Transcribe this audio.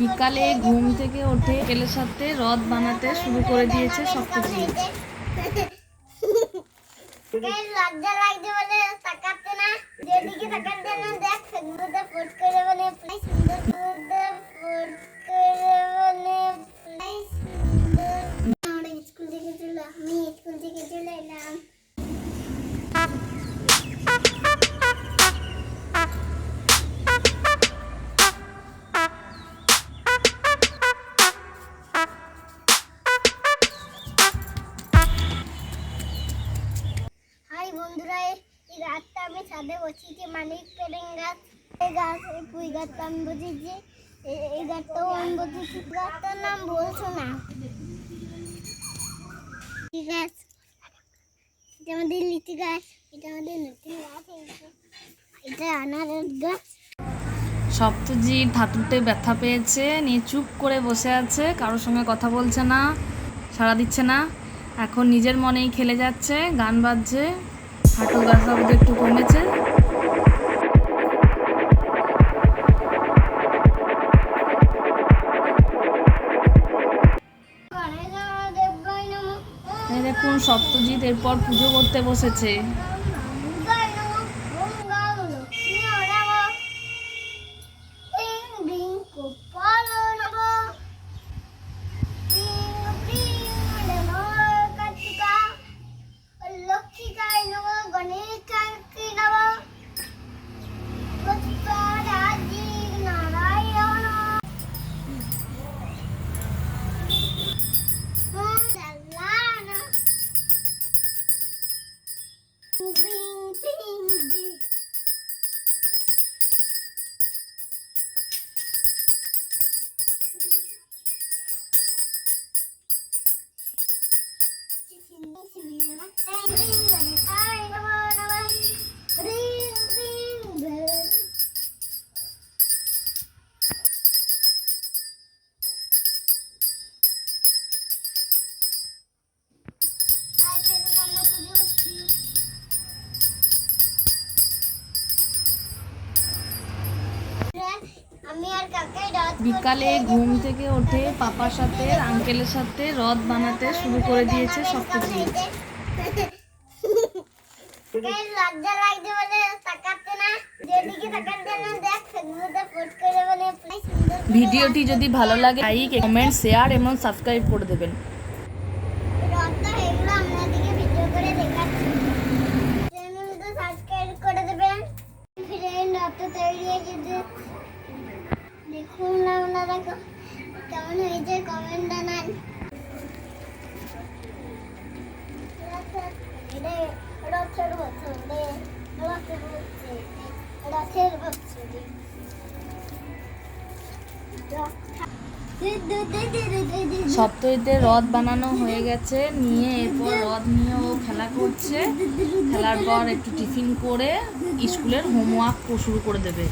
বিকালে ঘুম থেকে উঠে কেলের সাথে রথ বানাতে শুরু করে দিয়েছে সপ্তজিৎ। লজ্জা লাগছে বলে তাকাতে না, যেদিকে তাকাতে না দেখ ফেসবুকে পোস্ট করে বলে সুন্দর স্কুল থেকে চলে আমি স্কুল থেকে চলে এলাম। বন্ধুরা, এই গাছটা আমি ছাদে বসিয়েছি, মানিক পেরেন গাছ। এই গাছ এই পুঁই গাছটা আমি বসিয়েছি, এই গাছটাও আমি বসিয়েছি। গাছটার নাম বলছো না, গাছ এটা আমাদের লিচু গাছ, এটা আমাদের নতুন গাছ, এটা আনারস গাছ। সপ্তজিৎ হাঁটুতে ব্যথা পেয়েছে, নিয়ে চুপ করে বসে আছে, কারোর সঙ্গে কথা বলছে না, সাড়া দিচ্ছে না। এখন নিজের মনেই খেলে যাচ্ছে, গান বাজছে, হাঁটুর ব্যথা একটু কমেছে। দেখুন সপ্তজিৎ এরপর পুজো করতে বসেছে। বিকালে ঘুম থেকে উঠে পাপার সাথে আঙ্কেলের সাথে রথ বানাতে শুরু করে দিয়েছে সপ্তজিৎ। লজ্জা লাগছে বলে তাকাতে না, যেদিকে তাকাতে না দেখ ফেসবুকে পোস্ট করে বলে সুন্দর। ভিডিওটি যদি ভালো লাগে লাইক, কমেন্ট, শেয়ার এবং সাবস্ক্রাইব করে দেবেন। রথটা এগুলো আপনাদেরকে ভিডিও করে দেখাচ্ছি, চ্যানেলটা সাবস্ক্রাইব করে দেবেন। ফ্রেন্ড রথটা তৈরি হয়ে গেছে, দেখুন আপনারা কেমন হয়েছে কমেন্ট জানান। সপ্তজিতের রথ বানানো হয়ে গেছে, নিয়ে এরপর রথ নিয়ে ও খেলা করছে। খেলার পর একটু টিফিন করে স্কুলের হোমওয়ার্ক শুরু করে দেবে।